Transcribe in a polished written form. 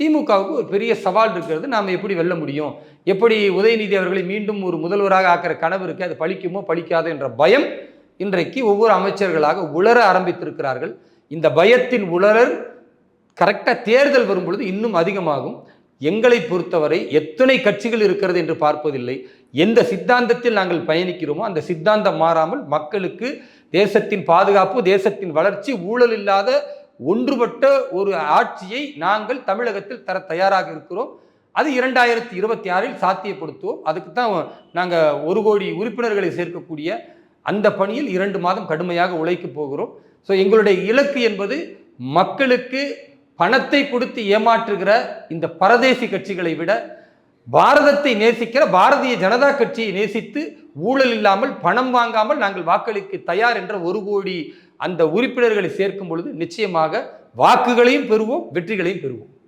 திமுகவுக்கு ஒரு பெரிய சவால் இருக்கிறது. நாம் எப்படி வெல்ல முடியும், எப்படி உதயநிதி அவர்களை மீண்டும் ஒரு முதல்வராக ஆக்கிற கனவு இருக்கு, அது பலிக்குமோ பலிக்காது என்ற பயம் இன்றைக்கு ஒவ்வொரு அமைச்சர்களாக உளர ஆரம்பித்திருக்கிறார்கள். இந்த பயத்தின் உளறல் கரெக்டாக தேர்தல் வரும் பொழுது இன்னும் அதிகமாகும். எங்களை பொறுத்தவரை எத்தனை கட்சிகள் இருக்கிறது என்று பார்ப்பதில்லை. எந்த சித்தாந்தத்தில் நாங்கள் பயணிக்கிறோமோ அந்த சித்தாந்தம் மாறாமல் மக்களுக்கு தேசத்தின் பாதுகாப்பு, தேசத்தின் வளர்ச்சி, ஊழல் இல்லாத ஒன்றுபட்ட ஒரு ஆட்சியை நாங்கள் தமிழகத்தில் தர தயாராக இருக்கிறோம். அது 2026 சாத்தியப்படுத்துவோம். அதுக்கு தான் நாங்கள் 1 கோடி உறுப்பினர்களை சேர்க்கக்கூடிய அந்த பணியில் 2 மாதம் கடுமையாக உழைக்க போகிறோம். ஸோ எங்களுடைய இலக்கு என்பது மக்களுக்கு பணத்தை கொடுத்து ஏமாற்றுகிற இந்த பரதேசி கட்சிகளை விட பாரதத்தை நேசிக்கிற பாரதிய ஜனதா கட்சியை நேசித்து ஊழல் இல்லாமல் பணம் வாங்காமல் நாங்கள் வாக்களிக்க தயார் என்ற 1 கோடி அந்த உறுப்பினர்களை சேர்க்கும் பொழுது நிச்சயமாக வாக்குகளையும் பெறுவோம், வெற்றிகளையும் பெறுவோம்.